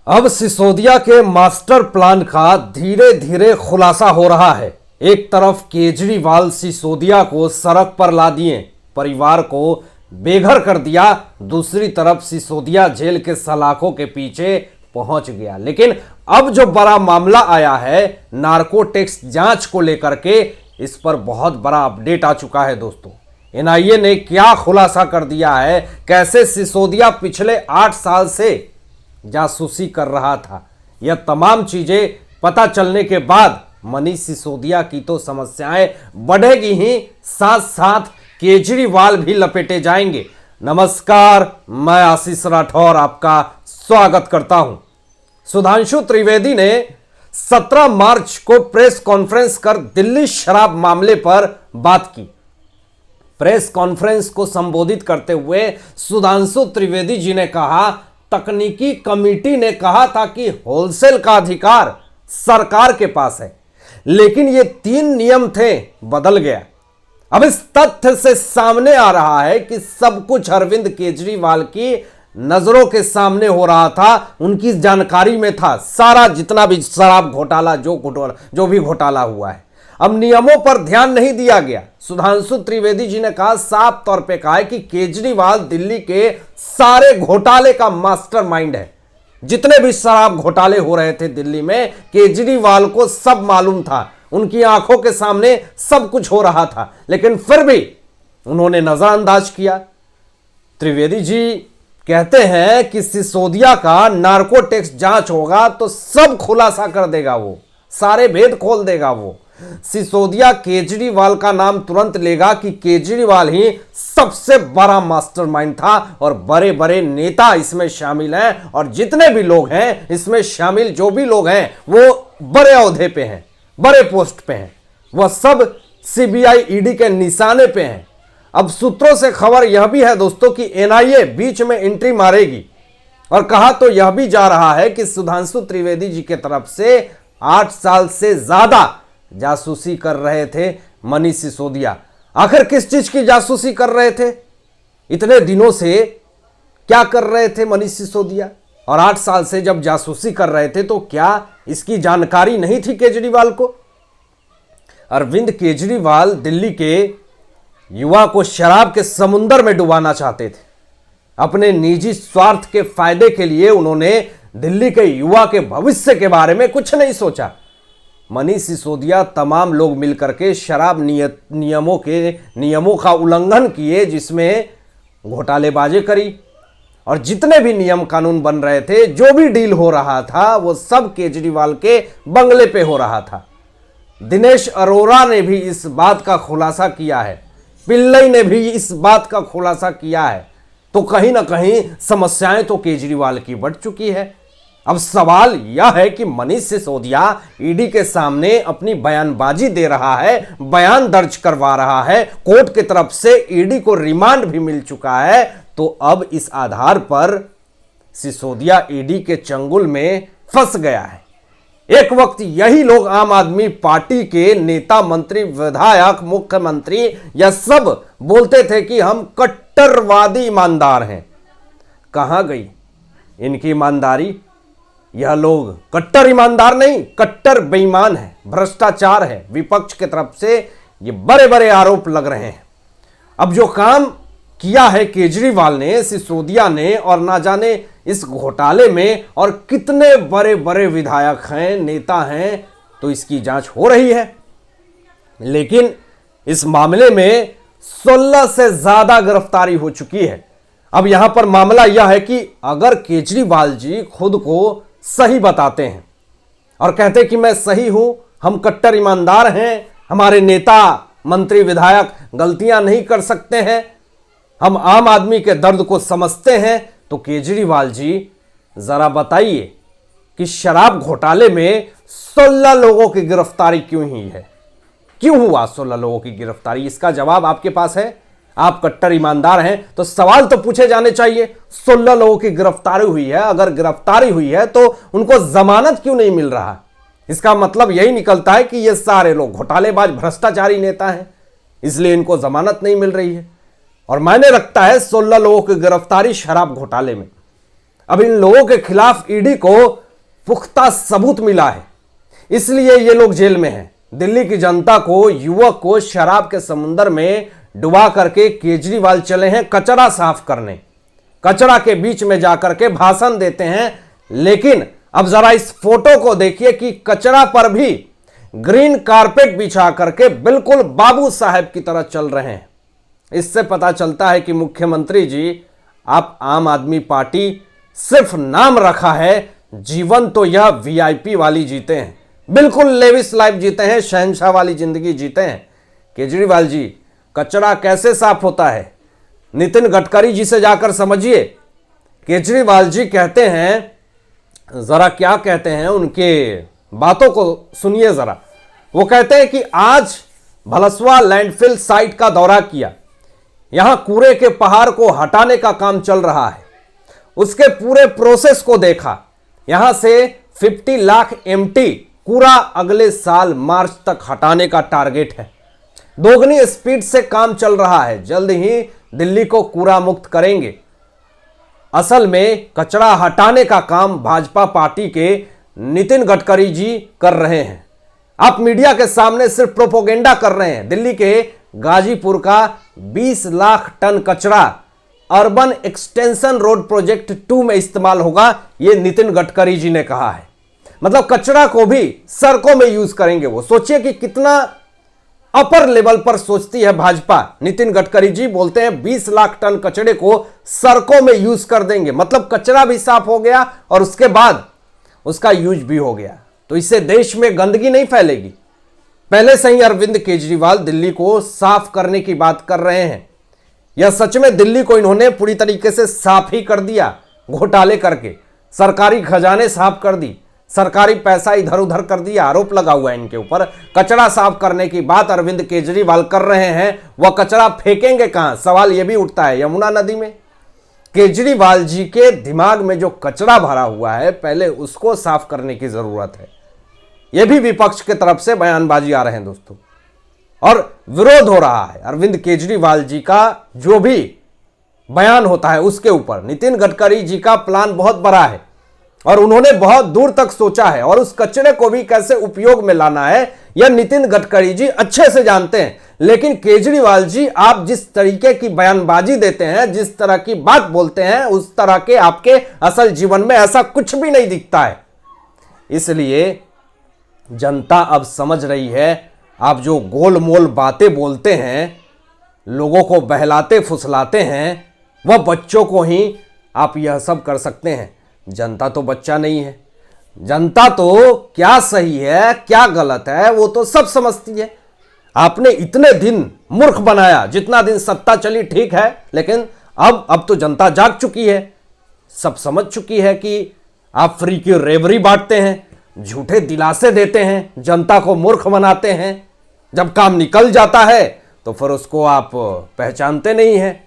अब सिसोदिया के master plan का धीरे धीरे खुलासा हो रहा है। एक तरफ केजरीवाल सिसोदिया को सड़क पर ला दिए, परिवार को बेघर कर दिया, दूसरी तरफ सिसोदिया जेल के सलाखों के पीछे पहुंच गया। लेकिन अब जो बड़ा मामला आया है नार्को टैक्स जांच को लेकर के, इस पर बहुत बड़ा अपडेट आ चुका है दोस्तों। एनआईए ने क्या खुलासा कर दिया है, कैसे सिसोदिया पिछले 8 साल से जासूसी कर रहा था, यह तमाम चीजें पता चलने के बाद मनीष सिसोदिया की तो समस्याएं बढ़ेगी ही, साथ साथ केजरीवाल भी लपेटे जाएंगे। नमस्कार, मैं आशीष राठौर आपका स्वागत करता हूं। सुधांशु त्रिवेदी ने 17 मार्च को प्रेस कॉन्फ्रेंस कर दिल्ली शराब मामले पर बात की। प्रेस कॉन्फ्रेंस को संबोधित करते हुए सुधांशु त्रिवेदी जी ने कहा, तकनीकी कमेटी ने कहा था कि होलसेल का अधिकार सरकार के पास है, लेकिन ये 3 नियम थे, बदल गया। अब इस तथ्य से सामने आ रहा है कि सब कुछ अरविंद केजरीवाल की नजरों के सामने हो रहा था, उनकी जानकारी में था सारा जितना भी शराब घोटाला जो भी घोटाला हुआ है। अब नियमों पर ध्यान नहीं दिया गया। सुधांशु त्रिवेदी जी ने कहा, साफ तौर पे कहा है कि केजरीवाल दिल्ली के सारे घोटाले का मास्टरमाइंड है। जितने भी शराब घोटाले हो रहे थे दिल्ली में, केजरीवाल को सब मालूम था, उनकी आंखों के सामने सब कुछ हो रहा था, लेकिन फिर भी उन्होंने नजरअंदाज किया। त्रिवेदी जी कहते हैं कि सिसोदिया का नार्को टैक्स जांच होगा तो सब खुलासा कर देगा, वो सारे भेद खोल देगा। वो सिसोदिया केजरीवाल का नाम तुरंत लेगा कि केजरीवाल ही सबसे बड़ा मास्टरमाइंड था और बड़े बड़े नेता इसमें शामिल हैं, और जितने भी लोग हैं इसमें शामिल, जो भी लोग हैं वो बड़े ओहदे पे हैं, बड़े पोस्ट पे हैं, वह सब सीबीआई ईडी के निशाने पे हैं। अब सूत्रों से खबर यह भी है दोस्तों कि एनआईए बीच में एंट्री मारेगी, और कहा तो यह भी जा रहा है कि सुधांशु त्रिवेदी जी के तरफ से 8 साल से ज्यादा जासूसी कर रहे थे मनीष सिसोदिया। आखिर किस चीज की जासूसी कर रहे थे, इतने दिनों से क्या कर रहे थे मनीष सिसोदिया, और 8 साल से जब जासूसी कर रहे थे तो क्या इसकी जानकारी नहीं थी केजरीवाल को? अरविंद केजरीवाल दिल्ली के युवा को शराब के समुंदर में डुबाना चाहते थे। अपने निजी स्वार्थ के फायदे के लिए उन्होंने दिल्ली के युवा के भविष्य के बारे में कुछ नहीं सोचा। मनीष सिसोदिया तमाम लोग मिलकर के शराब नियमों का उल्लंघन किए, जिसमें घोटालेबाजी करी, और जितने भी नियम कानून बन रहे थे, जो भी डील हो रहा था, वो सब केजरीवाल के बंगले पे हो रहा था। दिनेश अरोड़ा ने भी इस बात का खुलासा किया है, पिल्लई ने भी इस बात का खुलासा किया है। तो कहीं ना कहीं समस्याएं तो केजरीवाल की बढ़ चुकी है। अब सवाल यह है कि मनीष सिसोदिया ईडी के सामने अपनी बयानबाजी दे रहा है, बयान दर्ज करवा रहा है, कोर्ट की तरफ से ईडी को रिमांड भी मिल चुका है। तो अब इस आधार पर सिसोदिया ईडी के चंगुल में फंस गया है। एक वक्त यही लोग आम आदमी पार्टी के नेता, मंत्री, विधायक, मुख्यमंत्री, यह सब बोलते थे कि हम कट्टरवादी ईमानदार हैं। कहां गई इनकी ईमानदारी? यह लोग कट्टर ईमानदार नहीं, कट्टर बेईमान है, भ्रष्टाचार है। विपक्ष की तरफ से ये बड़े बड़े आरोप लग रहे हैं। अब जो काम किया है केजरीवाल ने, सिसोदिया ने, और ना जाने इस घोटाले में और कितने बड़े बड़े विधायक हैं, नेता हैं, तो इसकी जांच हो रही है। लेकिन इस मामले में 16 से ज्यादा गिरफ्तारी हो चुकी है। अब यहां पर मामला यह है कि अगर केजरीवाल जी खुद को सही बताते हैं और कहते कि मैं सही हूं, हम कट्टर ईमानदार हैं, हमारे नेता, मंत्री, विधायक गलतियां नहीं कर सकते हैं, हम आम आदमी के दर्द को समझते हैं, तो केजरीवाल जी जरा बताइए कि शराब घोटाले में 16 लोगों की गिरफ्तारी क्यों हुई है? क्यों हुआ 16 लोगों की गिरफ्तारी? इसका जवाब आपके पास है। आप कट्टर ईमानदार हैं तो सवाल तो पूछे जाने चाहिए। 16 लोगों की गिरफ्तारी हुई है, अगर गिरफ्तारी हुई है तो उनको जमानत क्यों नहीं मिल रहा? इसका मतलब यही निकलता है कि ये सारे लोग घोटालेबाज, भ्रष्टाचारी नेता हैं, इसलिए इनको जमानत नहीं मिल रही है। और मायने रखता है 16 लोगों की गिरफ्तारी शराब घोटाले में। अब इन लोगों के खिलाफ ईडी को पुख्ता सबूत मिला है, इसलिए ये लोग जेल में हैं। दिल्ली की जनता को, युवक को शराब के समुद्र में डुबा करके केजरीवाल चले हैं कचरा साफ करने। कचरा के बीच में जाकर के भाषण देते हैं, लेकिन अब जरा इस फोटो को देखिए कि कचरा पर भी ग्रीन कारपेट बिछा करके बिल्कुल बाबू साहब की तरह चल रहे हैं। इससे पता चलता है कि मुख्यमंत्री जी, आप आम आदमी पार्टी सिर्फ नाम रखा है, जीवन तो यह वीआईपी वाली जीते हैं, बिल्कुल लेविश लाइफ जीते हैं, शहंशाह वाली जिंदगी जीते हैं। केजरीवाल जी, कचरा कैसे साफ होता है नितिन गडकरी जी से जाकर समझिए। केजरीवाल जी कहते हैं, जरा क्या कहते हैं, उनके बातों को सुनिए जरा। वो कहते हैं कि आज भलसवा लैंडफिल साइट का दौरा किया, यहां कूड़े के पहाड़ को हटाने का काम चल रहा है, उसके पूरे प्रोसेस को देखा। यहां से 50 लाख एमटी कूड़ा अगले साल मार्च तक हटाने का टारगेट है। दोगुनी स्पीड से काम चल रहा है, जल्द ही दिल्ली को कूड़ा मुक्त करेंगे। असल में कचरा हटाने का काम भाजपा पार्टी के नितिन गडकरी जी कर रहे हैं। आप मीडिया के सामने सिर्फ प्रोपोगेंडा कर रहे हैं। दिल्ली के गाजीपुर का 20 लाख टन कचरा अर्बन एक्सटेंशन रोड प्रोजेक्ट 2 में इस्तेमाल होगा, यह नितिन गडकरी जी ने कहा है। मतलब कचरा को भी सड़कों में यूज करेंगे वो। सोचिए कि कितना अपर लेवल पर सोचती है भाजपा। नितिन गडकरी जी बोलते हैं 20 लाख टन कचरे को सड़कों में यूज कर देंगे, मतलब कचरा भी साफ हो गया और उसके बाद उसका यूज भी हो गया, तो इससे देश में गंदगी नहीं फैलेगी। पहले से ही अरविंद केजरीवाल दिल्ली को साफ करने की बात कर रहे हैं। यह सच में दिल्ली को इन्होंने पूरी तरीके से साफ ही कर दिया, घोटाले करके सरकारी खजाने साफ कर दी, सरकारी पैसा इधर उधर कर दिया। आरोप लगा हुआ है इनके ऊपर। कचरा साफ करने की बात अरविंद केजरीवाल कर रहे हैं, वह कचरा फेंकेंगे कहां, सवाल यह भी उठता है। यमुना नदी में। केजरीवाल जी के दिमाग में जो कचरा भरा हुआ है, पहले उसको साफ करने की जरूरत है। यह भी विपक्ष के तरफ से बयानबाजी आ रहे हैं दोस्तों, और विरोध हो रहा है अरविंद केजरीवाल जी का जो भी बयान होता है उसके ऊपर। नितिन गडकरी जी का प्लान बहुत बड़ा है और उन्होंने बहुत दूर तक सोचा है, और उस कचरे को भी कैसे उपयोग में लाना है यह नितिन गडकरी जी अच्छे से जानते हैं। लेकिन केजरीवाल जी, आप जिस तरीके की बयानबाजी देते हैं, जिस तरह की बात बोलते हैं, उस तरह के आपके असल जीवन में ऐसा कुछ भी नहीं दिखता है। इसलिए जनता अब समझ रही है, आप जो गोलमोल बातें बोलते हैं, लोगों को बहलाते फुसलाते हैं, वह बच्चों को ही आप यह सब कर सकते हैं। जनता तो बच्चा नहीं है। जनता तो क्या सही है क्या गलत है वो तो सब समझती है। आपने इतने दिन मूर्ख बनाया, जितना दिन सत्ता चली ठीक है, लेकिन अब तो जनता जाग चुकी है, सब समझ चुकी है कि आप फ्री की रेवड़ी बांटते हैं, झूठे दिलासे देते हैं, जनता को मूर्ख बनाते हैं। जब काम निकल जाता है तो फिर उसको आप पहचानते नहीं हैं।